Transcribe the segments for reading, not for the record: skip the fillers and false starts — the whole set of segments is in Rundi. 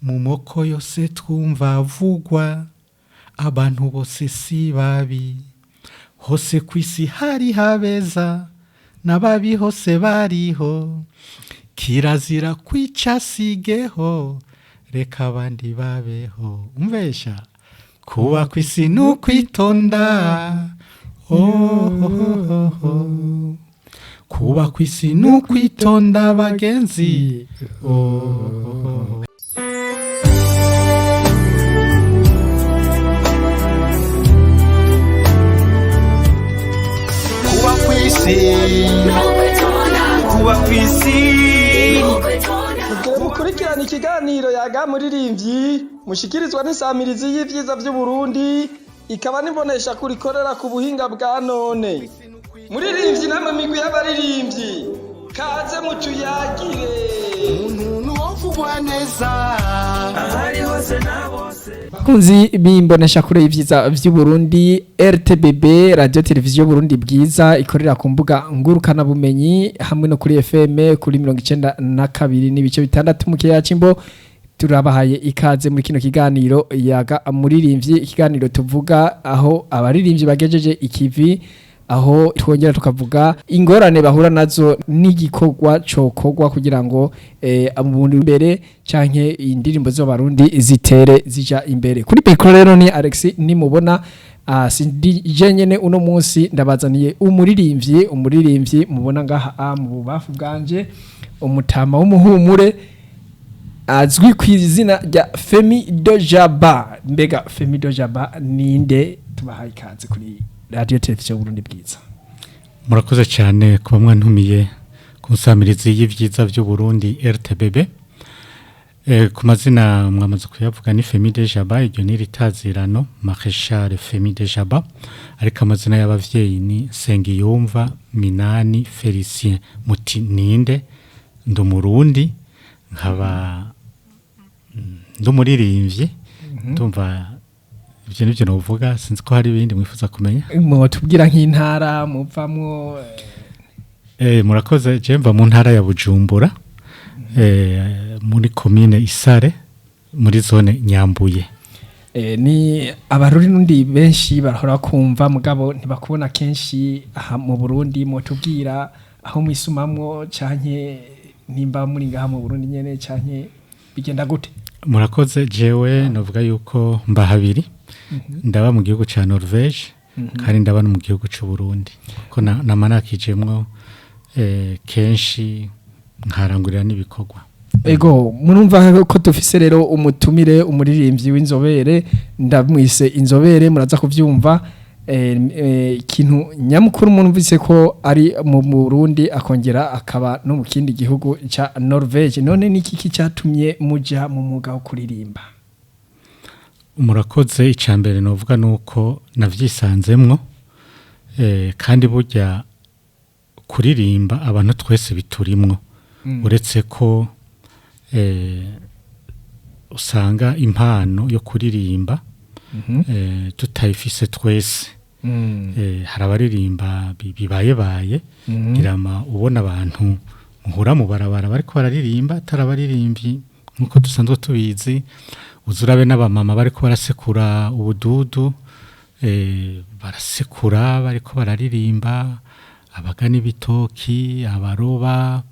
mu moko yose twumva avugwa abantu bose si babi hose kw'isi hari habeza n'ababi hose bariho kirazira kwica sigeho reka abandi babeho umvesha kuba kw'isi n'ukwitonda kuba kw'isi n'ukwitonda bagenzi kuba kw'isi mugire mukurikirana ikiganiro yaga muririmbyi mushikirizwa n'isamirizi y'ivyiza vy'Uburundi ikaba nimbonesha kurikorera ku buhinga bwa none muririmbyi namwe migwi y'abaririmbyi kaze mucuyagire umuntu wovugwa neza ahari hose na bose kunzi bimbonesha kure y'ivyiza vy'Uburundi RTBB radio televiziyo Burundi bwiza ikorera ku mbuga ngurukana bumenyi hamwe no kuri FM kuri 92 n'ibice bitandatu mu kiyaga c'imbo turabahaye ikaze muri kino kiganiro yaga muririmbyi ikiganiro tuvuga aho abaririmbyi bagejeje ikivi aho twongera tukavuga ingorane bahura nazo n'igikorwa cokogwa kugira ngo amubundi imbere canke indirimbo zo barundi zitere zija imbere kuri Petro rero ni Alex nimubona sindi nyene uno munsi ndabazaniye umuririmbyi mubona ngaha mu bubafu bwanje umutama w'umuhumure azwi ku izina rya Femi Dojaba mbega Femi Dojaba ninde tubahaye ikaze kuri radio televiziyo Burundi bwiza murakoze cyane kuba mwantumiye ku nsamirizi y'ivyiza vy'Uburundi RTBB ku mazina mwamaze kuyavuga ni Femi Dojaba iryo ni ritazirano Marechal Femi Dojaba ariko amazina y'abavyeyi ni Sengiyumva Minani Felicien muti ninde ndumurundi nkaba ndumuririmbyi ndumva ibyo nivyo novuga sinzi ko hari ibindi mwifuza kumenya mo tubwira nk'intara muvamwo murakoze je mva mu ntara ya Bujumbura muri commune Isare muri zone Nyambuye ni abaruri nundi benshi barahora kumva mugabo ntibakubona kenshi aha mu Burundi mo tubwira aho mwisumamwo canke nimba muri ngaha mu Burundi nyene canke bigenda gute murakoze jewe novuga yuko mba habiri ndaba mu gihugu ca Norvege kandi ndaba no mu gihugu c'u Burundi ko namanakijemwo kenshi nkarangurira n'ibikorwa ego murumva ko dufise rero umutumire umuririmbyi w'inzobere ndamwise inzobere muraza kuvyumva ikintu nyamukuru mumvise ko ari mu Burundi akongera akaba no mu kindi gihugu ca Norvege none niki kicatumye muja mu mwuga wo kuririmba murakoze icambere novuga nuko navyisanzemwo kandi burya kuririmba abantu twese biturimwo uretse ko usanga impano yo kuririmba tutayifise twese hari abaririmba bibaye girama ubona abantu muhura mu barabara bariko bararirimba atarabaririmbyi nkuko dusanzwe tubizi uzurabe n'abamama bariko barasekura ubududu barasekura bariko bararirimba abagana ibitoki abaroba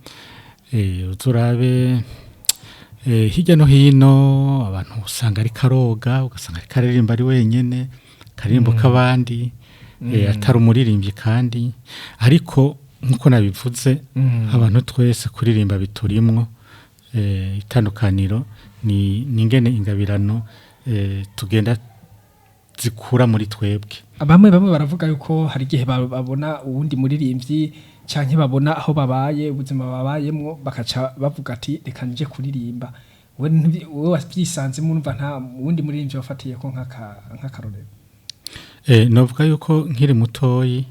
uzurabe hirya no hino abantu usanga ari karoga ugasanga ari karirimba ari wenyene karirimbo k'abandi atari umuririmbyi kandi ariko nkuko nabivuze abantu twese kuririmba biturimwo itandukaniro ni ingene ingabirano tugenda zikura muri twebwe bamwe baravuga yuko hari gihe babona uwundi muririmbyi canke babona aho babaye ubuzima babayemwo bakaca bavuga ati reka nje kuririmba wowe wabyisanze mumva nta wundi muririmbyi wafatiye ko nk'akarorero novuga yuko nkiri mutoyi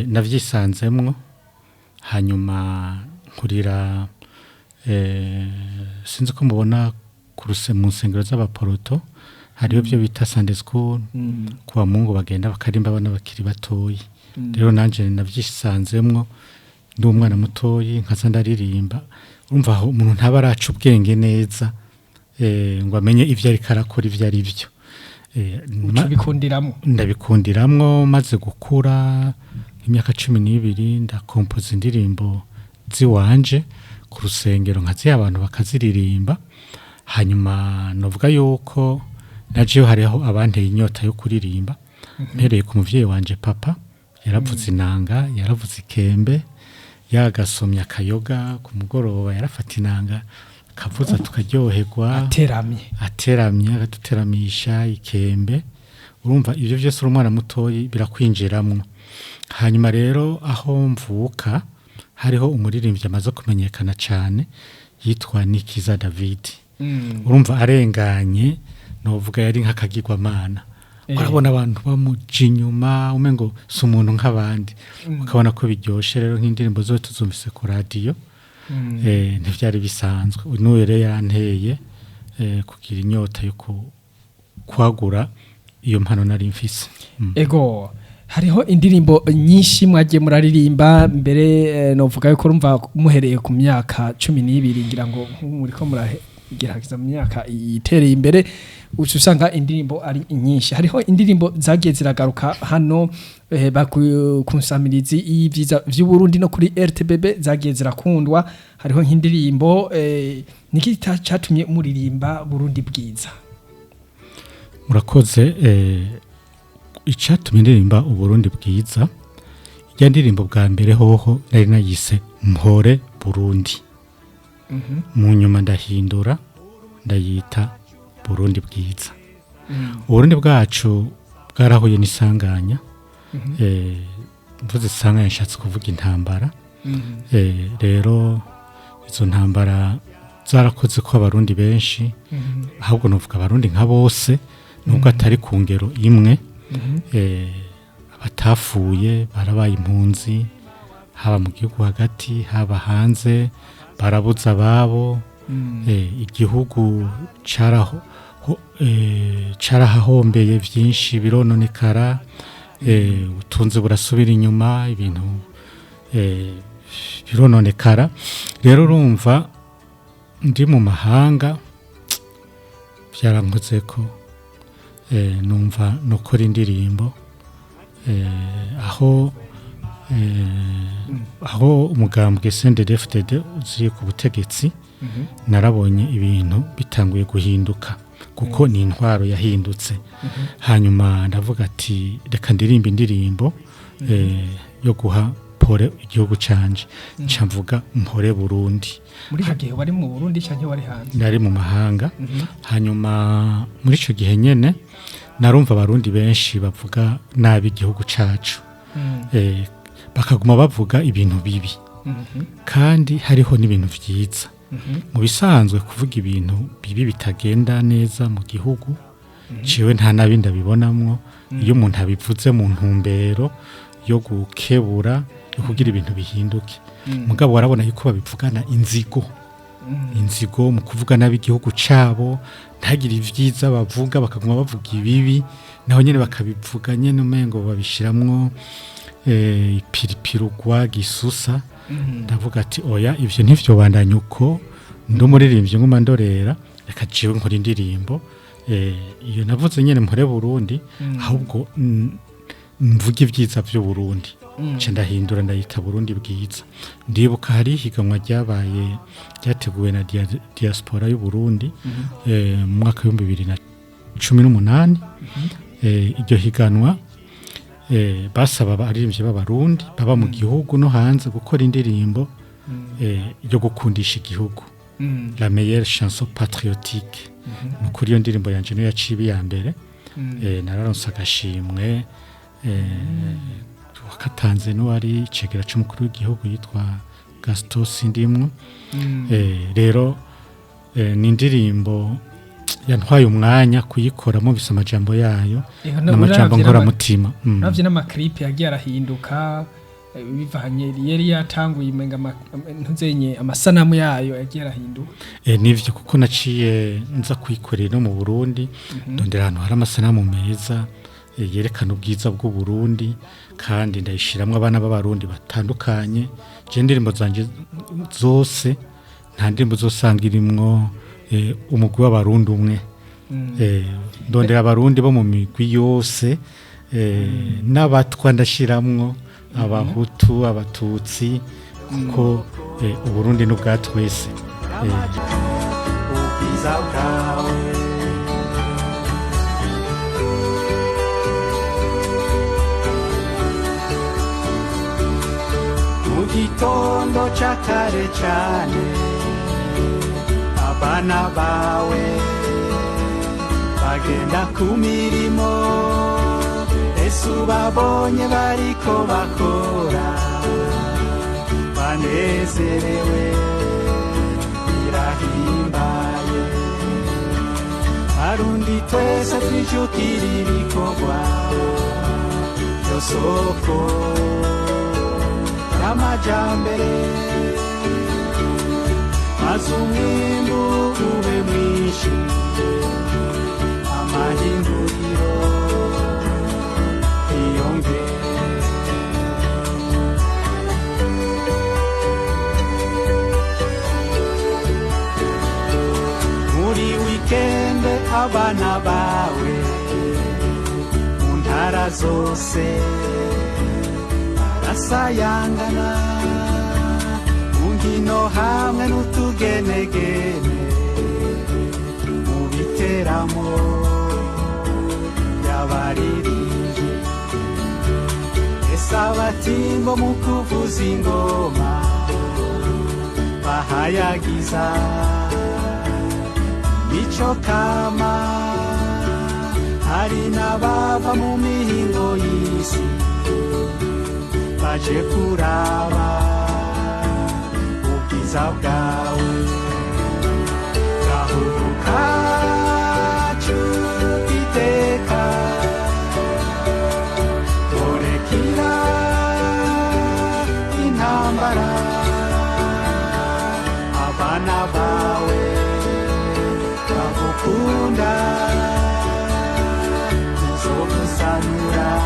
navyisanzemwo hanyuma nkurira sinzi ko mubona mu nsengero z'abaporoto hariyo byo bita Sunday school kuwa mungu bagenda bakarimba abana bakiri batoyi rero nanje navyisanzemwo ndi umwana mutoyi nkaza ndaririmba urumva aho umuntu ntaba araca ubwenge neza ngo amenye ivyo ariko arakora ivyo ari byo. ubikundiramo Ndabikundiramwo maze gukura imyaka 12 ndakompoza indirimbo ziwanje ku rusengero nkaziha abantu bakaziririmba. Hanyuma novuga yuko naje hariho abanteye inyota yo kuririmba mpereye ku muvyeyi wanje papa yaravuze inanga, yaravuze ikembe, yagasomya akayoga ku mugoroba, yarafata inanga kavuza tukaryoherwa, ateramye agaduteramisha ikembe. Urumva ivyo byose uri umwana mutoyi birakwinjiramwo. Hanyuma rero aho mvuka hariho umuririmbyi amaze kumenyekana cyane yitwa Nikiza David. Urumva arenganye novuga yari nk'akagirwamana. Urabona abantu bamuja inyuma umengo si umuntu nk'abandi, ukabona ko biryoshe. Rero nk'indirimbo zose tuzumvise ku radio ntivyari bisanzwe. N'uyu rero yanteye kugira inyota yo kwagura iyo mpano nari mfise. Ego hariho indirimbo nyinshi mwagiye muraririmba mbere, novuga yuko urumva muhereye ku myaka 12 ngira ngo muriko muragerageza mu myaka itereye imbere usanga indirimbo ari nyinshi. Hariho indirimbo zagiye ziragaruka hano bakunsamirizi y'ivyiza vy'u Burundi no kuri RTBB zagiye zirakundwa. Hariho nk'indirimbo niki cyatumye muririmba Burundi bwiza? Murakoze. Icatumye ndirimba Uburundi bwiza, ya ndirimbo bwa mbere hoho nari nayise Mpore Burundi. Mu nyuma ndahindura ndayita Burundi bwiza. Uburundi bwacu bwarahuye n'isanganya. Mvuze isanganya nshatse kuvuga intambara. Rero izo ntambara zarakoze ko abarundi benshi, ahubwo novuga abarundi nka bose nubwo atari ku ngero imwe. Abatafuye barabaye impunzi, haba mu gihugu hagati haba hanze, barabuza ababo. Igihugu carahahombeye vyinshi birononekara. Utunze burasubira inyuma, ibintu birononekara. Rero urumva ndi mu mahanga byarankoze ko numva nokora indirimbo aho umugambwe CNDD-FDD uziye ku butegetsi. Narabonye ibintu bitanguye guhinduka kuko ni intwaro yahindutse. Hanyuma ndavuga ati reka ndirimba indirimbo yo guha pore igihugu canje, nca mvuga Mpore Burundi. Muri icyo gihe wari mu Burundi canke wari hanze? Nari mu mahanga. Hanyuma muri ico gihe nyene narumva abarundi benshi bavuga nabi igihugu cacu. Bakaguma bavuga ibintu bibi. Kandi hariho n'ibintu vyiza. Mu bisanzwe kuvuga ibintu bibi bitagenda neza mu gihugu, ciwe nta nabi ndabibonamwo. Iyo umuntu abivuze mu ntumbero yo gukebura, yo kugira ibintu bihinduke. Mugabo warabona yuko babivugana inzigo mu kuvuga nabi igihugu cabo, ntagire ivyiza bavuga, bakaguma bavuga ibibi, naho nyene bakabivuga nyene umengo babishiramwo ipiripirugwa gisusa. Ndavuga ati oya, ivyo ntivyo bandanya uko. Ndumuririmbyi nguma ndorera, reka jiwe nkora indirimbo iyo navuze nyene Mpore Burundi, ahubwo mvuga ivyiza vy'u Burundi. Nce ndahindura ndayita Burundi bwiza. Ndibuka hari higanwa ryabaye ryateguwe na diaspora y'u Burundi mu mwaka wa 2018. Iryo higanwa basaba abaririmbyi b'abarundi baba mu gihugu no hanze gukora indirimbo yo gukundisha igihugu, la meilleure chanson patriotique. Kuri iyo ndirimbo yanje no yaciye ya mbere. Nararonse agashimwe wakatanze n'uwari icegera c'umukuru w'igihugu yitwa Gaston Sindimwo. Rero ni indirimbo yantwaye umwanya kuyikoramo, bisa amajambo yayo n'amajambo nkora mutima. Navyo n'amaklipe yagiye arahinduka bivanye yari yatanguye imenga ntuzenye amasanamu yayo yagiye arahinduka. Nivyo kuko naciye nza kwikorera no mu Burundi, ndondera ahantu hari amasanamu meza yerekana ubwiza bw'u Burundi, kandi ndayishiramwe abana b'abarundi batandukanye. Je indirimbo zanje zose nta ndirimbo zosanga irimwo umugwi w'abarundi umwe ndondera abarundi bo mu migwi yose n'abatwa ndashiramwo abahutu abatutsi kuko uburundi n'ubwa twese ubwiza bwawe mu gitondo ca kare cane abana bawe bagenda ku mirimo ese ubabonye bariko bakora banezerewe birahimbaye Barundi twese twijukira ibikorwa yo soko y'amajambere maze umwimbu ube mwinshi amahinguriro yiyongere muri wikende abana bawe mu ntara zose barasayangana mu nkino hamwe n'utugenegene mu biteramo y'abaririmbyi ese abatimbo mu kuvuza ingoma bahayagiza mico kama hari n'abava mu mihingo y'isi baje kuraba ubwiza bwawe gahugu kacu iteka torekira intambara abana bawe bagukunda tuzogusanura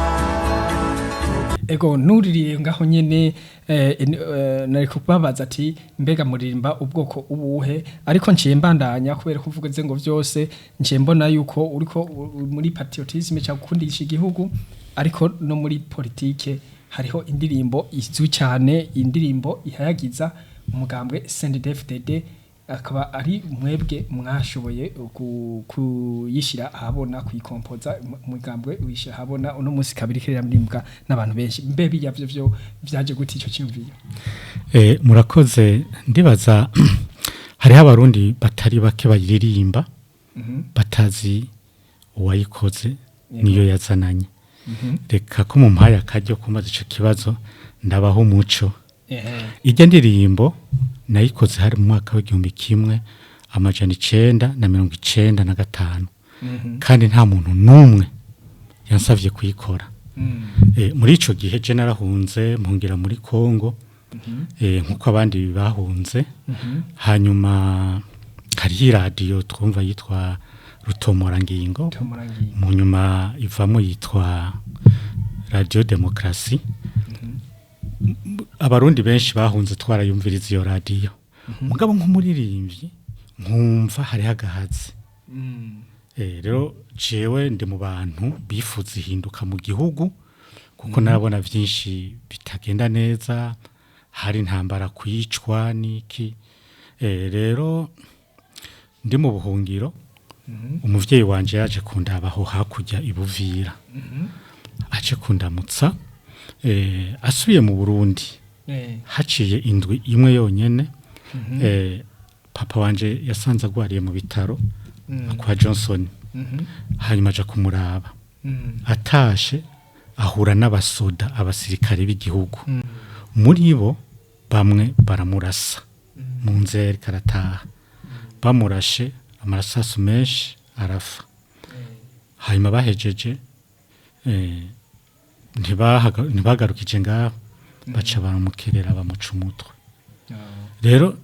ego nuririye ngaho nyene nari kubabaza ati mbega muririmba ubwoko ubuhe ariko nciye mbandanya kubera kuvuga ze ngo vyose nciye mbona yuko uriko muri patriotisme cyo gukundisha igihugu ariko no muri politike hariho indirimbo izwi cyane indirimbo ihayagiza umugambwe CNDD-FDD akaba ari mwebwe mwashoboye kuyishira ahabona kuyikompoza umugambwe wishira ahabona uno munsi kabiri kirira murimbwa n'abantu benshi mbebi yavyo vyo vyaje guti ico cyumviyo murakoze ndibaza hari abarundi batari bake bayiririmba batazi uwayikoze niyo yazananye reka ko mu mpaya akajyo kumaza ico kibazo ndabaho umuco ijya ndirimbo nayikoze hari mu mwaka w'1995 kandi nta muntu numwe yansavye kuyikora muri ico gihe je narahunze mpungira muri Kongo nkuko abandi bahunze hanyuma hari radio twumva yitwa Rutomorangingo mu nyuma ivamo yitwa Radio Demokrasi abarundi benshi bahunze twarayumviriza iyo radio mugabo nk'umuririmbyi nkumva hari hagahaze rero jewe ndi mu bantu bifuza ihinduka mu gihugu kuko narabona byinshi bitagenda neza hari intambara kwicwa niki rero ndi mu buhungiro umuvyeyi wanje yaje kundabaho hakujya ibuvira aje kundamutsa asubiye mu Burundi haciye indwi imwe yonyene papa wanje yasanze agwariye mu bitaro kwa Johnson hanyuma aja kumuraba atashe ahura n'abasoda abasirikare b'igihugu muri bo bamwe baramurasa mu nzeri karataha bamurashe amarasasu menshi arafa hanyuma bahejeje ntibagarukije ngaho baca baramukerera bamuca umutwe rero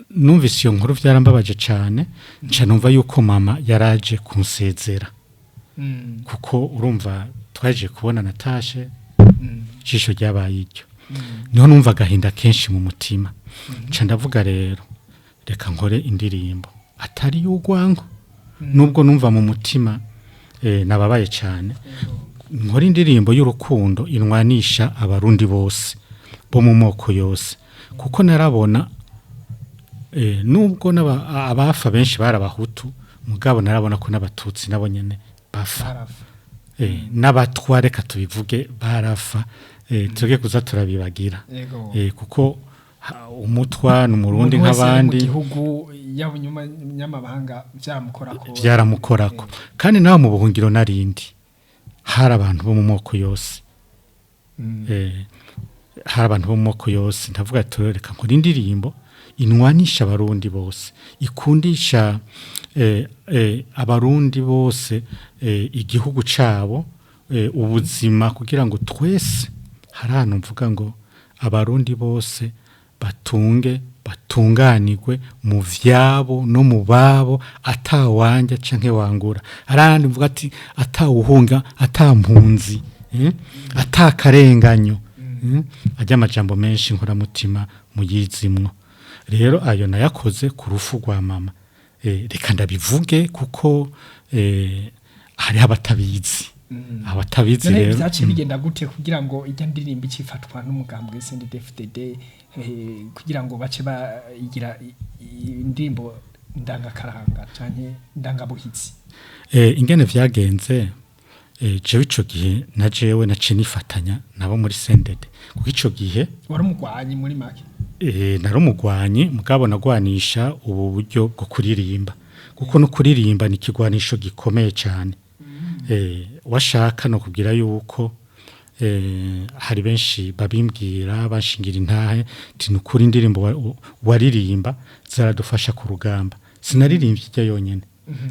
numvise iyo nkuru byarambabaje cyane nca numva yuko mama yaraje kunsezera kuko urumva twaje kubona natashe jisho ryabaye iryo niho numva gahinda kenshi mu mutima nca ndavuga rero reka nkore indirimbo atari y'urwango nubwo numva mu mutima nababaye cyane nkora indirimbo y'urukundo inwanisha abarundi bose bo mu moko yose kuko narabona nubwo abafa benshi barabahutu mugabo narabona ko n'abatutsi nabo nyene bafa n'abatwa reka tubivuge barafa tuge kuza turabibagira kuko umutwa n'umurundi nk'abandi mu gihugu y'abunyuma nyamabanga byaramukorako kandi naho mu buhungiro narindi hari abantu bo mu moko yose hari abantu bo mu moko yose ndavuga turereka nkora indirimbo inwanisha abarundi bose ikundisha abarundi bose igihugu cabo ubuzima kugira ngo twese hari ahantu mvuga ngo abarundi bose batunganirwe mu vyabo no mu babo atawanja canke wangura arandi mvuga ati atawuhunga atampunzi atakarenganyo ajya amajambo menshi nkora mutima muyizimwo rero ayo nayakoze ku rufu rwa mama reka ndabivuge kuko hari abatabizi abatabizi rero byaciye bigenda gute kugira ngo ijya ndirimbo ikifatwa n'umugambwe CNDD-FDD kugira ngo bace bagira indirimbo ndangakaranga canke ndangabuhitsi ingene vyagenze jewe ico gihe na jewe nace nifatanya nabo muri CNDD kuko ico gihe wari umugwanyi muri make nari umugwanyi mugabo nagwanisha ubu buryo bwo kuririmba kuko no kuririmba ni kigwanisho gikomeye cyane washaka no kugira yuko hari benshi babimbwira bashingira intahe tinukuri indirimbo waririmba zaradufasha ku rugamba sinaririmbye ijya yonyene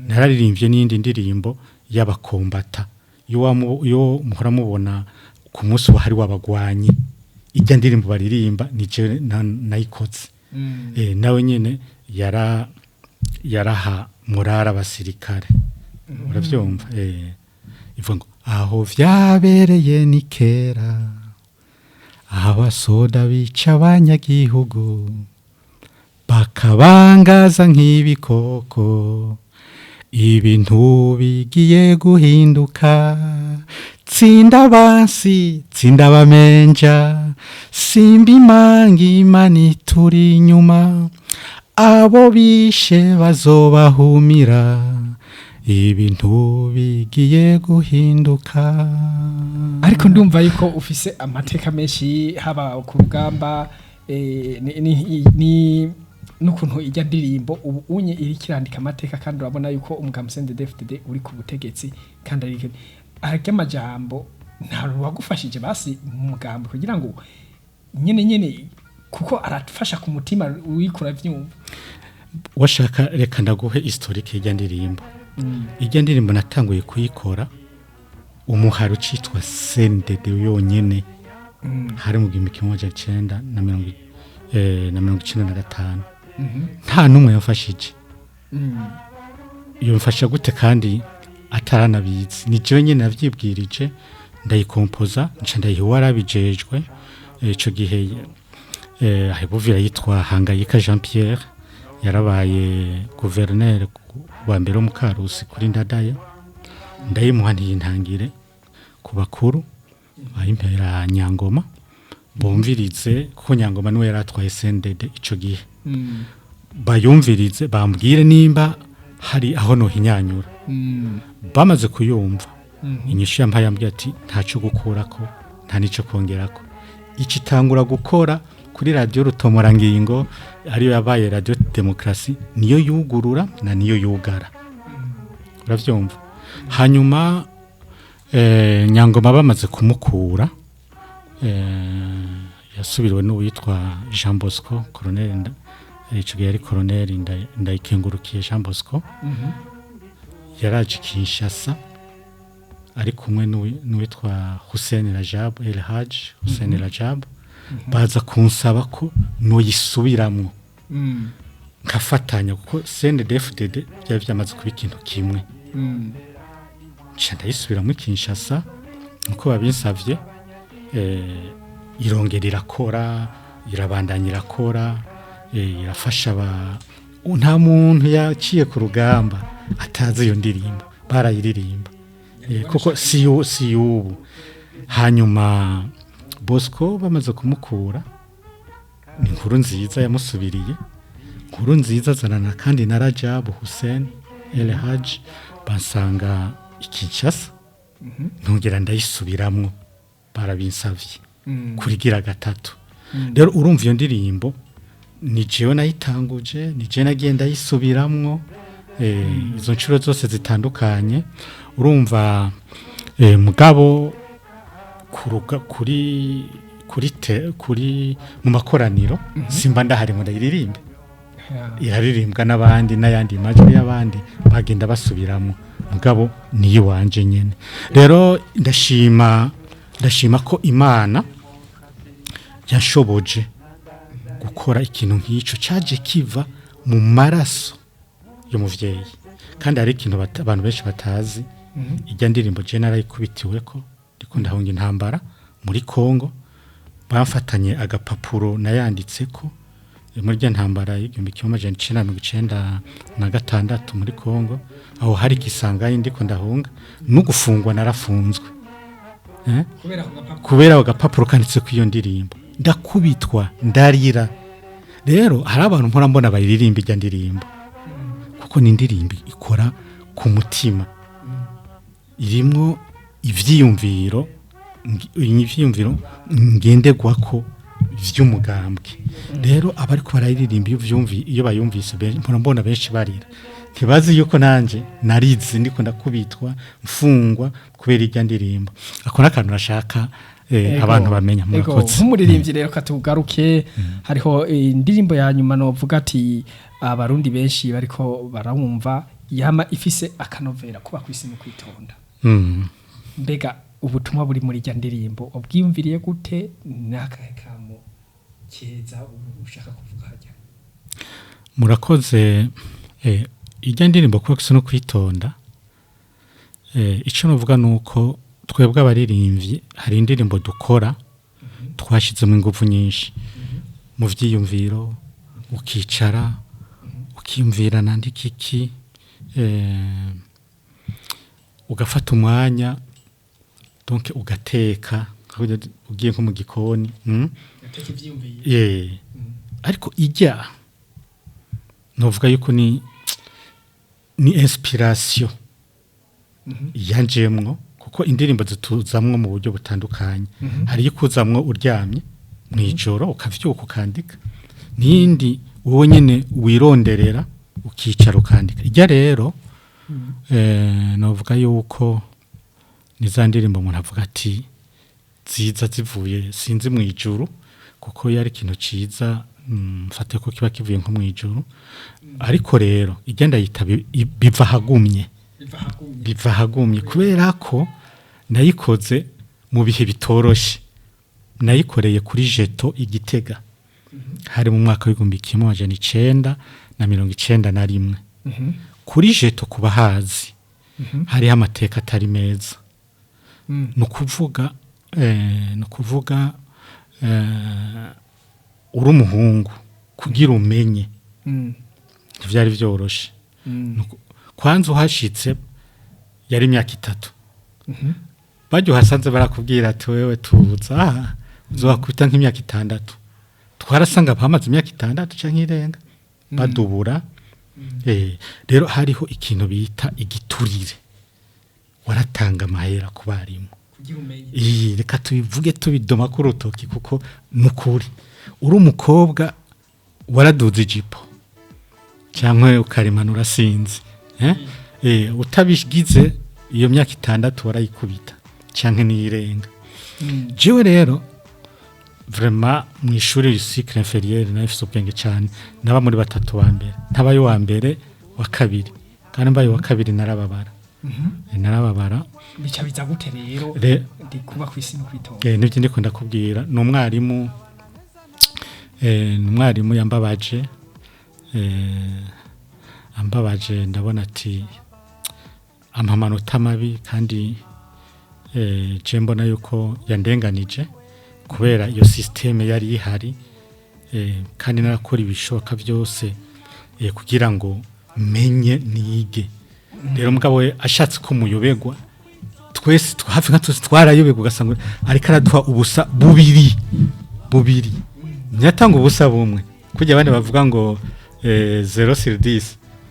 nararirimbye n'indi ndirimbo y'abakombata yo muhora mubona ku munsi wa hari wabagwanyi ijya ndirimbo baririmba nije nayikoze nawe nyene yaraha murara abasirikare uravyumva ivuga ngo aho vyabereye ni kera abasoda bica abanyagihugu bakabangaza nk'ibikoko ibintu bigiye guhinduka tsinda bansi tsinda bamenja simba imangi imani turi inyuma abo bishe bazobahumira ibintu bigiye guhinduka ariko ndumva yuko ufise amateka menshi haba ku rugamba ni nukuntu ijya ndirimbo ubu unye iri kirandika amateka kandi urabona yuko umugambwe CNDD-FDD uri ku butegetsi kandi ari amajambo nta wagufashije basi mu mugambwe kugira ngo nyene kuko arafasha ku mutima wikura vyumva washaka reka ndaguhe historique ijya ndirimbo ijya ndirimbo natanguye kuyikora umuharo citwa CNDD yonyene hari mu 1995 nta numwe yafashije iyo mfasha gute kandi ataranabizi ni jewe nyene navyibwirije ndayikompoza nca ndayiwara bijejwe ico gihe ahebuvira yitwa Hangayika Jean Pierre yarabaye gouverneur wa mbere mu Karusi kuri Ndadaye ndayimuhaniye intangire ku bakuru bayimpera Nyangoma bumvirize ko Nyangoma niwe yaratwaye CNDD ico gihe bayumvirize bambwire nimba hari aho no hinyanyura bamaze kuyumva inyishu yampaye ambye ati ntaco gukurako nta nico kongerako ikitangura gukora kuri radio Rutomorangingo ariyo yabaye radio Demokrasi niyo yugurura na niyo yugara uravyumva hanyuma Nyangoma bamaze kumukura yasubiriwe n'uwitwa Jean Bosco colonel ico gihe yari colonel ndayikengurukiye Jean Bosco yaraje Kinshasa ari kumwe n'uwitwa Hussein Rajab El Haj Hussein Rajab baza kunsaba ko no yisubiramwo nkafatanya kuko CNDD-FDD byari byamaze kuba ikintu kimwe nca ndayisubiramo Kinshasa nuko babinsavye irongera irakora irabandanya irakora irafasha nta muntu yaciye ku rugamba atazi iyo ndirimbo barayiririmba kuko si y'ubu hanyuma Bosco bamaze kumukura ni inkuru nziza yamusubiriye inkuru nziza zanana kandi na Rajab Hussein El Haj bansanga Kinshasa ntongera ndayisubiramwo barabinsavye kurigira gatatu rero urumva iyo ndirimbo ni jewe nayitanguje ni je nagenda yisubiramwo izo ncuro zose zitandukanye urumva mugabo kuri mu makoraniro simba ndahari ngo ndayiririmbe iraririmbwa n'abandi n'ayandi majwi y'abandi bagenda basubiramo mugabo niyo wanje nyene rero ndashima ko Imana yashoboje gukora ikintu nk'ico caje kiva mu maraso y'umuvyeyi kandi ari ikintu abantu benshi batazi ijya ndirimbo general ikubitiwe ko ndiko ndahunga intambara muri Kongo bafatanye agapapuro nayanditseko muri rya ntambara y'igihumbi kimwe amajana 1996 muri Kongo aho hari gisangaye ndiko ndahunga no gufungwa narafunzwe kubera agapapuro kanditse ku iyo ndirimbo ndakubitwa ndarira rero hari abantu mpora mbona bayiririmba ijya ndirimbo kuko ni indirimbo ikora ku mutima irimwo ivyiyumviro ngendegwako vy'umugambwe rero abariko barayiririmba iyo bayumvise mpora mbona benshi barira ntibazi yuko nanje narizi ndiko ndakubitwa mfungwa kubera ijya ndirimbo ako nakantu nashaka abantu bamenya murakoze nk'umuririmbyi rero katugaruke hariho indirimbo ya nyuma novuga ati abarundi benshi bariko barawumva yama ifise akanovera kuba kwisi no kwitonda mbega ubutumwa buri muri rya ndirimbo ubwiyumviriye gute nakakamo keza ushaka kuvuga hajya murakoze ijya ndirimbo kuba kwisi no kwitonda ico novuga nuko twebwe abaririmbyi hari indirimbo dukora twashizemo ingufu nyinshi mu vyiyumviro ukicara ukimvira nandikiki ugafata umwanya donc ugateka ugiye nko mu gikoni ariko ijya novuga yuko ni inspiration yanjemwo kuko indirimbo zituzamwo mu buryo butandukanye hari ikuzamwo uryamye mwijoro ukavyuka ukandika nindi wowe nyene wironderera ukicara ukandika ijya rero novuga yuko nizandirimbo umuntu avuga ati ziza zivuye sinzi mwijuru kuko yari ikintu ciza mfate ko kiba kivuye nko mwijuru ariko rero igenda yita biva hagumye kubera ko nayikoze mu bihe bitoroshe nayikoreye kuri jeto igitega hari mu mwaka w'igihumbi kimwe amajana 1991 kuri jeto kuba hazi hari amateka atari meza no kuvuga uri umuhungu kugira umenye byari byoroshe kwanza uhashitse yari imyaka 3 bajyo hasanze barakubwira ati wewe tuza uzokwita nk'imyaka 6 twarasanga bamaze imyaka 6 canke irenga badubura rero hariho ikintu bita igiturire waratanga amahera ku barimu reka tubivuge tubidoma ku rutoki kuko nukuri uri umukobwa waraduze ijipo cyangwa ukarimanura sinzi utabigize iyo myaka 6 warayikubita cyangwa niyirenga jewe rero vraiment mu ishuri cycle inférieur nafise ubwenge cyane naba muri 3 wa mbere ntabaye wa mbere wa kabiri kandi mbaye wa kabiri narababara bica biza gute rero ndi kuba kwisi no kwitonda nibyo ndiko ndakubwira no mwarimu yambabaje ndabona ati amanota mabi kandi je mbona yuko yandenganije kubera iyo systeme yari ihari kandi narakora ibishoka byose kugira ngo menye nige rero mugabo we ashatse ko muyobegwa twese hafi nka twese twarayobegwa ugasanga ariko araduha ubusa bubiri nyatanga ubusa bumwe kujya abandi bavuga ngo 0 sur 10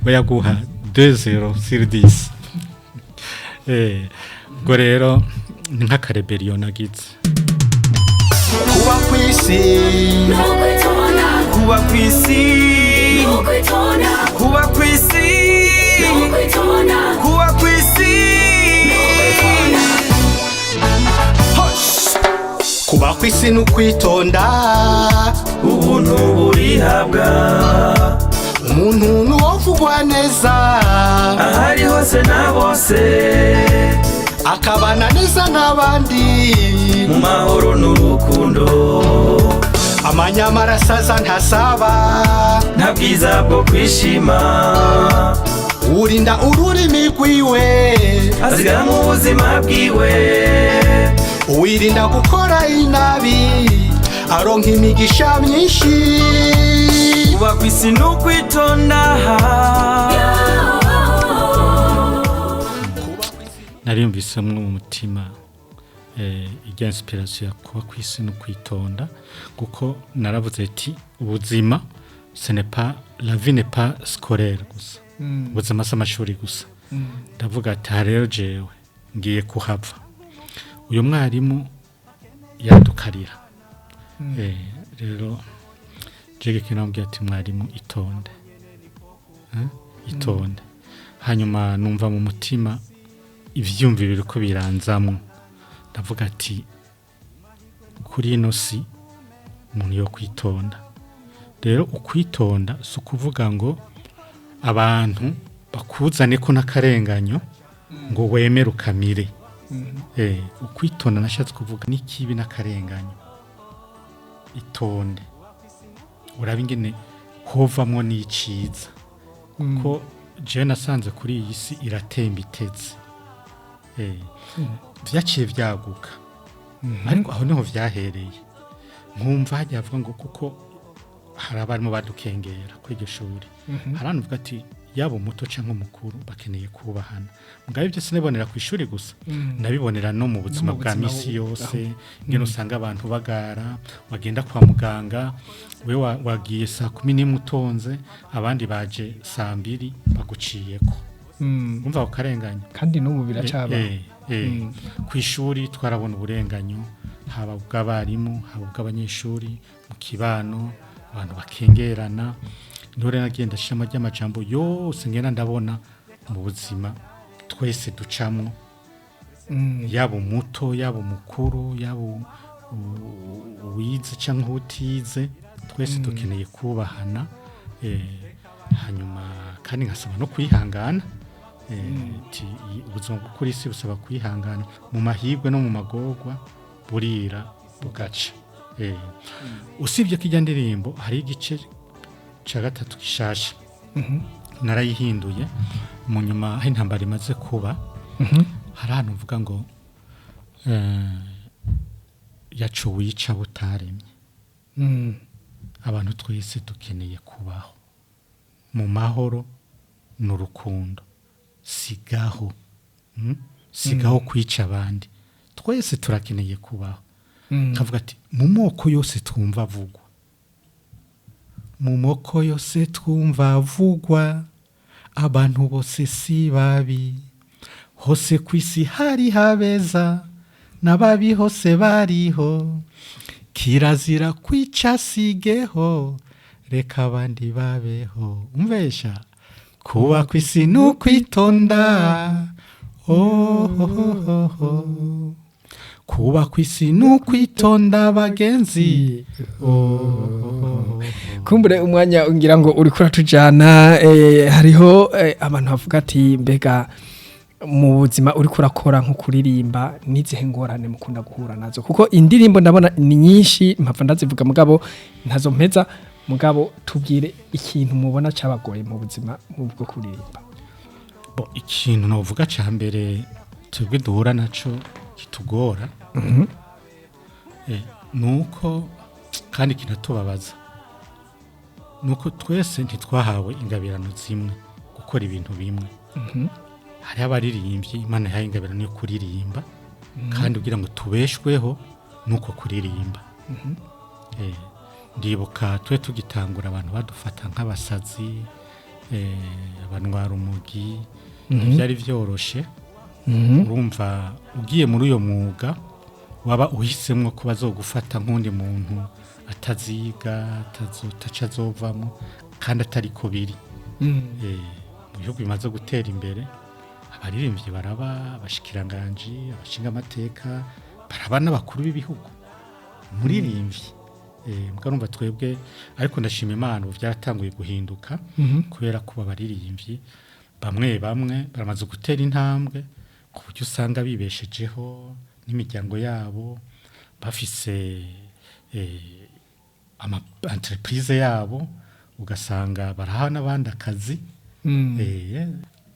bayaguha 2 0 sur 10 ngo rero ni nk'akareberiyo nagize kuba kwisi kuba kwisi kuba kwisi kuba kwisi kuba kwisi n'ukwitonda ubuntu burihabwa umuntu nuwovugwa neza ahari hose na bose akabana neza n'abandi mu mahoro n'urukundo amanyamara asaza ntasaba nta bwiza bwo kwishima urinda ururimi rwiwe azira mu buzima bwiwe uwirinda gukora inabi aronka imigisha myinshi kuba kwisi n'ukwitonda nariyumvisemwo mu mutima ijya inspiration ya kuba kwisi n'ukwitonda kuko naravuze ati ubuzima ce n'est pas la vie n'est pas scolaire gusa ubuzima s'amashuri gusa ndavuga ati rero jewe ngiye kuhava uyu mwarimu yadukarira rero jege kinambwiye ati mwarimu itonde hanyuma numva mu mutima ivyumviro biriko biranzamwo ndavuga ati kuri ino si umuntu yo kwitonda rero ukwitonda si ukuvuga ngo abantu bakuzane ko n'akarenganyo ngo wemere ukamire ukwitonda nashatse kuvuga n'ikibi n'akarenganyo itonde uraba ingene hovamwo n'iciza kuko jewe nasanze kuri iyi si iratemba itetse vyaciye vyaguka ariko aho niho vyahereye nkumva hajya avuga ngo kuko hari abarimo badukengera kw'iryo shuri harano uvuga ati yabo muto canke umukuru bakeneye kubahana mugabe byo sinebonera ku ishuri gusa nabibonera no mu buzima bwa misi yose ngene usanga abantu bagara wagenda kwa muganga we wagiye saa 10 utonze abandi baje saa 2 baguciyeko umva ukarenganya kandi n'ubu biracaba ku ishuri twarabona uburenganyo haba bw'abarimu haba bw'abanyeshuri mu kibano abantu bakengerana nore nagenda shama ry'amajambo yose ngena ndabona mu buzima twese ducamwo yabo muto yabo mukuru yabo wize canke utize twese dukeneye kubahana hanyuma kandi nkasaba no kwihangana ubuzima bw'ukuri isi busaba kwihangana mu mahirwe no mu magorwa burira bugaca usibye ko ijya ndirimbo hari igice ca gatatu gishasha narayihinduye mu nyuma aho intambara imaze kuba hari ahantu mvuga ngo yacu wica butaremye abantu twese dukeneye kubaho mu mahoro n'urukundo sigaho kwica abandi twese turakeneye kubaho kavuga ati mu moko yose twumva avugwa mu moko yose twumva avugwa abantu bose si babi hose kwisi hari habeza n'ababi hose bariho kirazira kwica sigeho reka abandi babeho umvesha kuba kwisi n'ukwitonda kuba kwisi n'ukwitonda bagenzi kumbure umwanya ngira ngo uri kuratujana hariho abantu bavuga ati mbega mu buzima uri kurakora nko kuririmba nizihe ngorane mukunda guhura nazo kuko indirimbo ndabona ni nyinshi mpapfa ndazivuga mugabo ntazo mpeza mugabo tubwire ikintu mubona cabagoye mu buzima bwo kuririmba ikintu novuga ca mbere twebwe duhura naco kitugora nuko kandi kinatubabaza nuko twese ntitwahawe ingabirano zimwe gukora ibintu bimwe. Hariho abaririmbyi Imana yahaye ingabirano yo kuririmba kandi kugira ngo tubeshweho nuko kuririmba. Ndibuka twe tugitangura abantu badufata nk'abasazi, abanwara umugi, byari byoroshe. Urumva ugiye muri uyo mwuga waba uhisemwo ko bazogufata nk'undi muntu ataziga ataca azovamo kandi atari ko biri. Mu bihugu bimaze gutera imbere abaririmbyi baraba abashikiranganje, abashinga amateka, baraba n'abakuru b'ibihugu muririmbyi. Mwarumva twebwe ariko ndashima Imana ubu byaratanguye guhinduka kubera ko abaririmbyi bamwe baramaze gutera intambwe ku buryo usanga bibeshejeho n'imiryango yabo, bafise ama entreprise yabo, ugasanga baraha n'abandi akazi.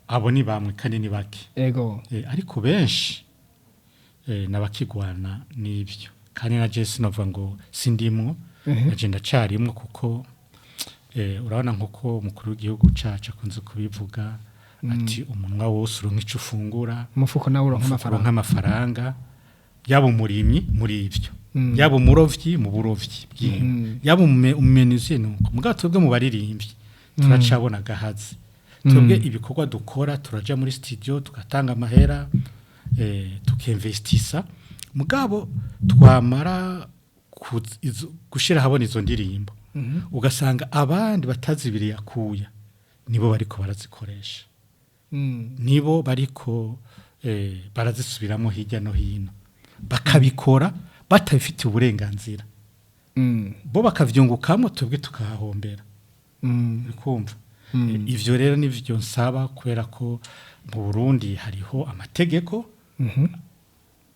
Abo ni bamwe kandi ni bake. Ariko benshi nabakigwana n'ibyo kandi na Jesse nova ngo sindimwo agenda carimwo kuko urabona nkuko umukuru w'igihugu caca kunze kubivuga ati umunwa wose uronka ico ufungura, umufuko nawe uronka amafaranga, yaba umurimyi muri ivyo, yaba umurovyi mu burovyi bw'inka, yaba umumenuzi nuko mugabo twebwe mu baririmbyi turacabona gahazi. Twebwe ibikorwa dukora turaja muri studio tugatanga amahera, tukinvestisa, mugabo twamara gushira habona izo ndirimbo ugasanga abandi batazibiriye akuya nibo bariko barazikoresha, nibo bariko barazisubiramo hirya no hino, bakabikora batabifitiye uburenganzira, bo bakavyungukamo twebwe tukahahombera. Ukumva ivyo rero nivyo nsaba kubera ko mu Burundi hariho amategeko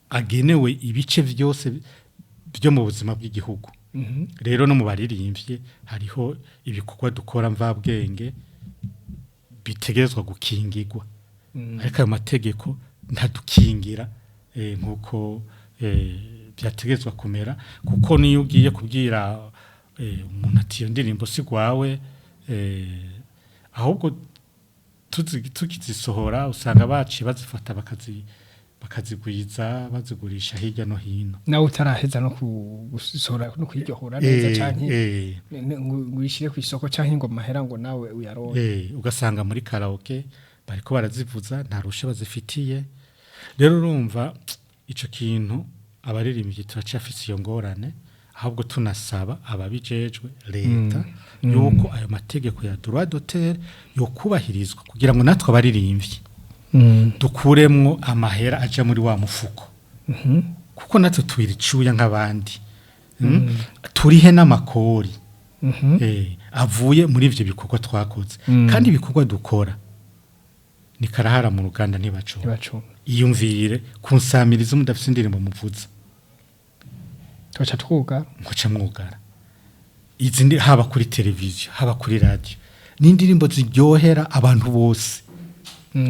agenewe ibice byose byo mu buzima bw'igihugu. Rero no mu baririmbye hariho ibikorwa dukora mvabwenge bitegerezwa gukingirwa, ariko ayo mategeko ntadukingira nkuko byategerezwa kumera, kuko niyo ugiye kubwira umuntu ati iyo ndirimbo si gwawe, ahubwo tukizisohora usanga baci bazifata bakazigwiza bazigurisha hirya no hino, nawe utaraheza no gusohora no kwiryohora neza canke ngwishire ku isoko canke ngo mahera ngo nawe uyaronke. Ugasanga muri karaoke bariko barazivuza nta rushe bazifitiye. Rero urumva ico kintu abaririmbyi turacafise iyo ngorane, ahubwo tunasaba ababijejwe leta yuko ayo mategeko ya droit d'auteur yo kubahirizwa kugira ngo natwe abaririmbyi dukuremwo amahera aja muri wa mufuko, kuko natwe twiricuya nk'abandi, turihe n'amakori avuye muri ivyo bikorwa twakoze, kandi ibikorwa dukora ni karahara mu ruganda ntibacuma. Iyumvire kunsamiriza mudafise indirimbo muvuza twaca twuga ngoca mwugara izindi, haba kuri televiziyo haba kuri radio, n'indirimbo ziryohera abantu bose,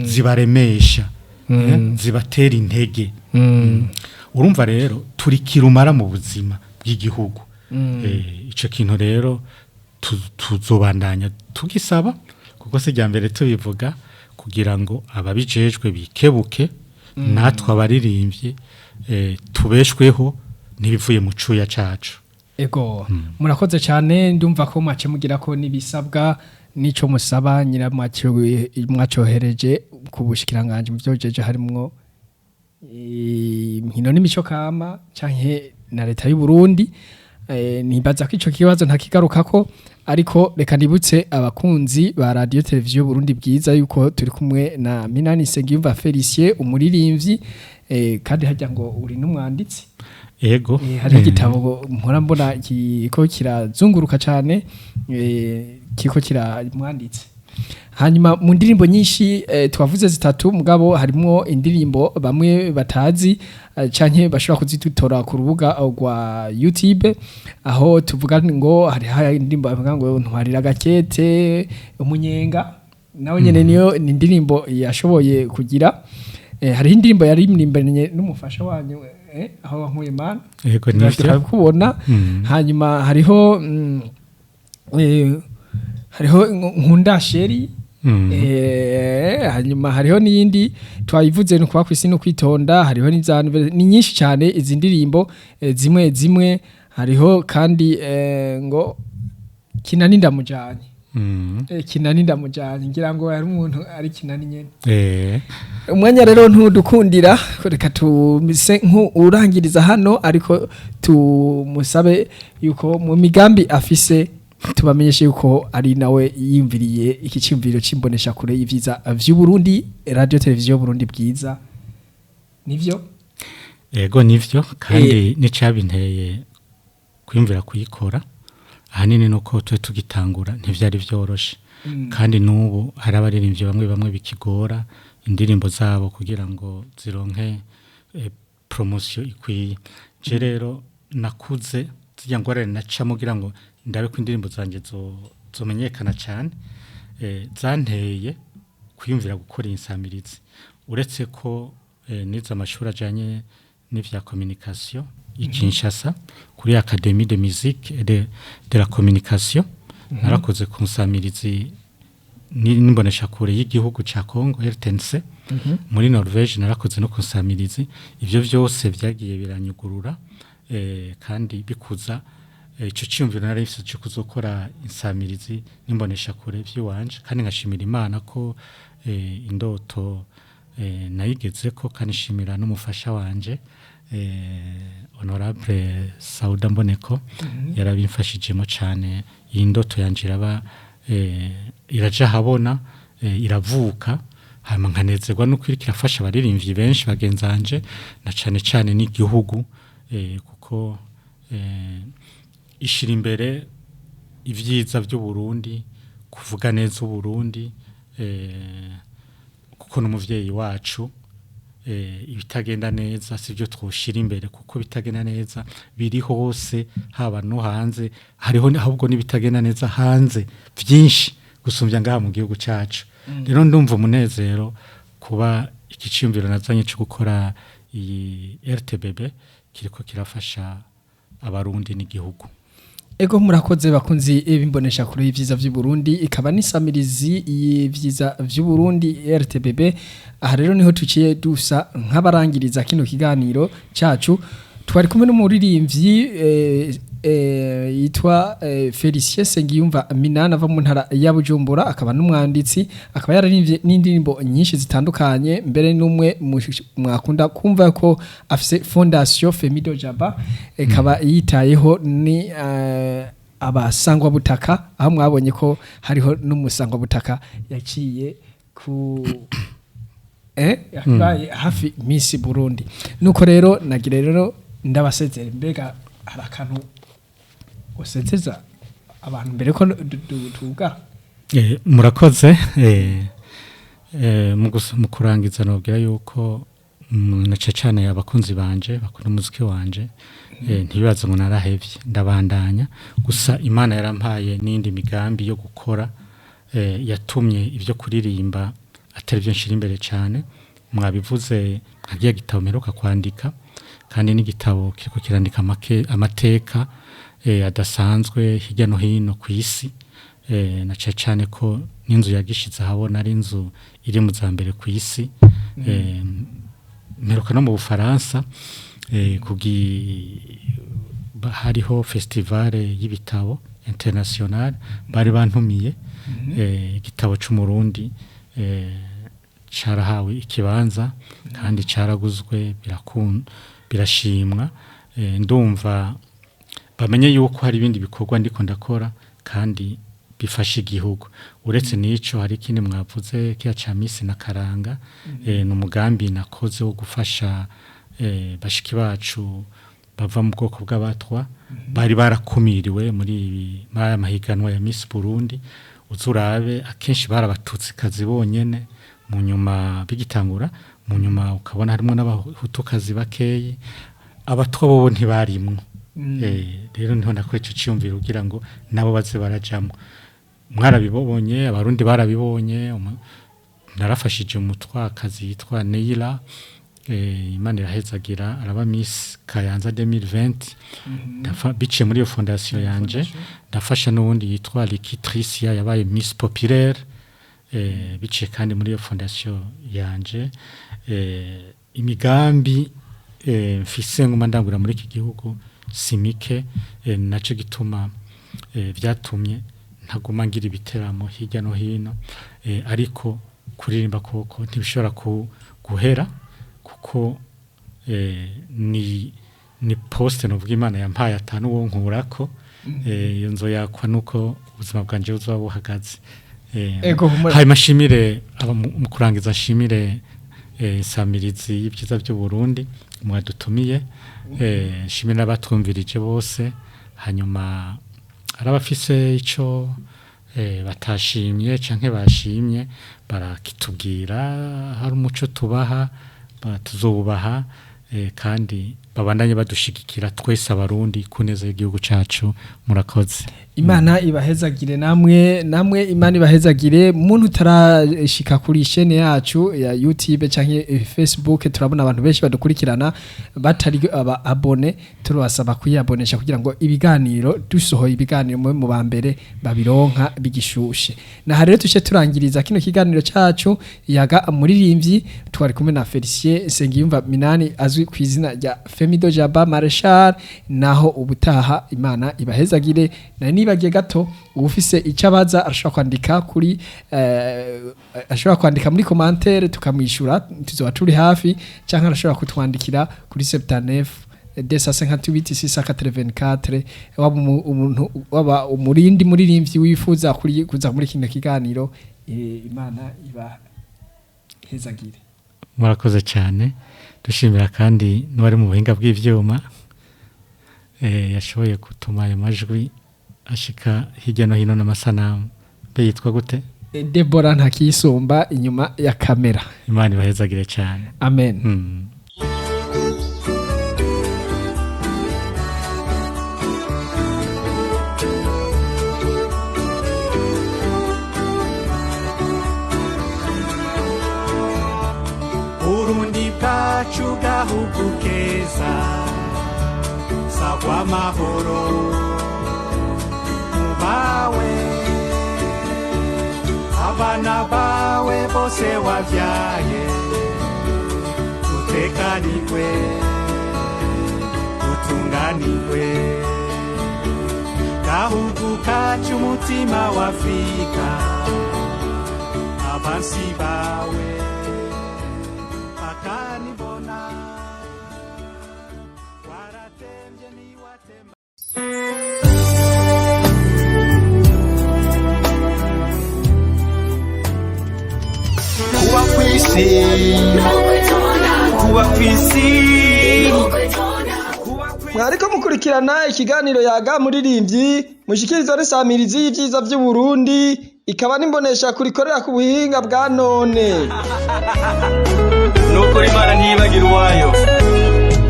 zibaremesha, zibatera intege. Urumva rero turi kirumara mu buzima bw'igihugu. Ico kintu rero tuzobandanya tugisaba, kuko se rya mbere tubivuga kugira ngo ababijejwe bikebuke, natwe abaririmbye tubeshweho ntibivuye mu cuya cacu. Murakoze cyane, ndumva ko mwace mugira ko nibisabwa nico musaba nyira mwacohereje ku bushikiranganje mu byojeje harimwo nkino n'imico kama canke na leta y'u Burundi. Nibaza ko ico kibazo ntakigarukako, ariko reka nibutse abakunzi ba radio televiziyo Burundi bwiza yuko turi kumwe na Minani Nsengiyumva Felicien, umuririmbyi kandi hajya ngo uri n'umwanditsi. Hari igitabo mpora mbona kiko kirazunguruka cyane, kiko kiramwanditse. Hanyuma mu ndirimbo nyinshi twavuze zitatu, mugabo harimo indirimbo bamwe batazi canke bashobora kuzitora ku rubuga rwa YouTube, aho tuvuga ngo hari indirimbo bavuga ngo ntwarira gakete umunyenga, nawe nyene niyo ni indirimbo yashoboye kugira. Hari indirimbo yari imirimbanye n'umufasha wanyu aho wankuye mana, nivyo kubona. Hanyuma hariho hariho nkundasheri hanyuma hariho n'iyindi twayivuze no kuba kwisi no kwitonda hariho ni nyinshi cyane izi ndirimbo zimwe hariho kandi ngo kinani ndamujanye kinani ndamujanye ngira ngo hari umuntu ari kinani nyene umwanya rero ntudukundira reka tumise nk'urangiriza hano ariko tumusabe yuko mu migambi afise tubamenyeshe yuko ari nawe yimviriye iki cyumviro c'imbonesha kure y'ivyiza vy'u Burundi radio televiziyo Burundi bwiza nivyo ego nivyo kandi nicabinteye kwimvira kuyikora ahanini nuko twe tugitangura ntivyari vyoroshe kandi nubu hari abaririmbyi bamwe bikigora indirimbo zabo kugira ngo zironke promotion ikwiye je rero nakuze zijya ngorane nacamo kugira ngo ndabe ko indirimbo zanje zomenyekana cyane zanteye kwiyumvira gukora insamirizi uretse ko niza amashuri ajanye n'ivya communication ikinshasa kuri Académie de musique et de la communication narakoze ku nsamirizi n'imbonesha kure y'igihugu ca Congo RTNC muri Norvège narakoze no ku nsamirizi ivyo byose vyagiye biranyugurura kandi bikuza ico cyumviro nari ifise cyo kuzokora insamirizi n'imbonesha kure by'iwanje kandi ngashimira Imana ko indoto nayigeze ko kandi shimira n'umufasha wanje honorable Sauda Mboneko yarabimfashijemo cyane iyi ndoto yanje iraba iraja habona iravuka hama nkanezerwa no kwirikira afasha abaririmbyi benshi bagenzanje na cyane n'igihugu kuko ishira imbere ivyiza by'u Burundi kuvuga neza u Burundi kuko n'umuvyeyi wacu ibitagenda neza sivyo twoshira imbere kuko bitagenda neza biri hose haba no hanze hariho ahubwo nibitagenda neza hanze byinshi gusumvya ngaha mu gihugu cacu rero ndumva umunezero kuba ikiciyumviro nazanye cyo gukora iyi RTBB kiriko kirafasha abarundi n'igihugu ego murakoze bakunzi bimbonesha kure y'ivyiza vy'u Burundi ikaba nisamirizi y'ivyiza vy'u Burundi RTBB aha rero niho tuciye dusa nk'abarangiriza kino kiganiro cacu twari kumwe n'umuririmbyi yitwa Felicien Sengiyumva Minana ava mu ntara ya Bujumbura akaba n'umwanditsi akaba yararimbye n'indirimbo nyinshi zitandukanye mbere n'umwe mwakunda kumva ko afise Fondation Femido Jaba akaba yitayeho ni abasangwa butaka aho mwabonye ko hariho n'umusangwa butaka yaciye ku hafi Miss Burundi nuko rero nagira rero ndabasezera mbega harakantu usezeza abantu mbere ko tuvuga murakoze mu kurangiza nobwira yuko nace cyane abakunzi banje bakunda umuziki wanje ntibibaze ngo narahevye ndabandanya gusa Imana yarampaye n'indi migambi yo gukora yatumye ivyo kuririmba atari byo nshira imbere cyane mwabivuze nkagiye gitabo meruka kwandika kandi n'igitabo kiriko kirandika amateka adasanzwe hirya no hino ku isi na cyane ko n'inzu yagishize habona ari inzu iri mu zambere ku isi meruka no mu Bufaransa hariho festival y'ibitabo international bari bantumiye igitabo c'umurundi carahawe ikibanza kandi caraguzwe birashimwa ndumva bamenye yuko hari ibindi bikorwa ndiko ndakora kandi bifasha igihugu uretse nico hari kindi mwavuze kiya ca Miss na Karanga n'umugambi nakoze wo gufasha bashiki bacu bava mu bwoko bw'abatwa bari barakumiriwe muri aya mahiganwa ya Miss Burundi uzurabe akenshi barabatutsi kazi bonyene mu nyuma bigitangura mu nyuma ukabona harimo n'abahutukazi bakeyi abatwa bo ntibarimwe rero niho nakora ico cyumviro kugira ngo nabo baze barajamo mwarabibonye abarundi barabibonye narafashije umutwakazi yitwa Neila Imana irahezagira araba Miss Kayanza 2020 biciye muri iyo fondation yanje ndafasha n'uwundi yitwa Likitricia yabaye Miss Populaire biciye kandi muri iyo fondation yanje imigambi mfise nguma ndangura muri iki gihugu simike naco gituma byatumye ntaguma ngira ibiteramo hirya no hino ariko kuririmba koko ntibishobora guhera kuko ni poste novuga Imana yampaye atanu wo nkurako iyo nzo yakwa nuko ubuzima bwanje buzoba buhagaze hayi mashimire mu kurangiza nshimire samirizi y'ibyiza by'u Burundi mwadutumiye nshimire n'abatwumvirije bose hanyuma arabafise ico batashimye canke bashimye barakitubwira hari umuco tubaha tuzobubaha kandi babandanye badushigikira twese abarundi kuneza igihugu cacu murakoze Imana ibahezagire namwe Imana ibahezagire muntu tarashika kuri chaîne yacu ya YouTube canke Facebook turabona abantu benshi badukurikirana batari abone turabasaba kuyabonesha kugira ngo ibiganiro dusohoye ibiganiro mu bambere babironka bigishushe na rero tuce turangiriza kino kiganiro cacu yaga muririmbyi twari kumwe na Felicien Sengiyumva Minani azwi ku izina rya Femido Jaba Marshal naho ubutaha Imana ibahezagire na nibagiye gato ufise icabaza arashobora kwandika kuri ashobora kwandika muri commentaire tukamwishura tuzoba turi hafi canke arashobora kutwandikira kuri 79 258 waba umuntu waba umurindi muririmbyi wifuza kuza muri kino kiganiro Imana iba hezagire murakoze cyane dushimira kandi n'uwari mu buhinga bw'ivyuma yashoboye gutuma ayo majwi ashika hirya no hino n'amasanamu be yitwa gute Deborah ntakisumba inyuma ya kamera Imana ibahezagire cyane amen Burundi bwacu gahugu keza sagwa mahoro mubawe abana bawe bose wavyaye utekanirwe utunganirwe gahugu kacu umutima wa Afrika abansi bawe bakanibona waratemye niwatemba kuba kwisi mwariko mukurikirana ikiganiro yaga muririmbyi mushikirizwa n'isamirizi y'ivyiza by'u Burundi ikaba nimbonesha kurikorera ku buhinga bwa none nuko Imana ntiyibagira uwayo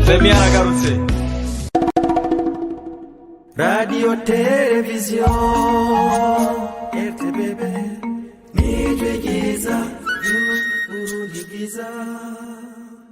Femi aragarutse Radio Television RTBB Nijwe Giza Burundi Giza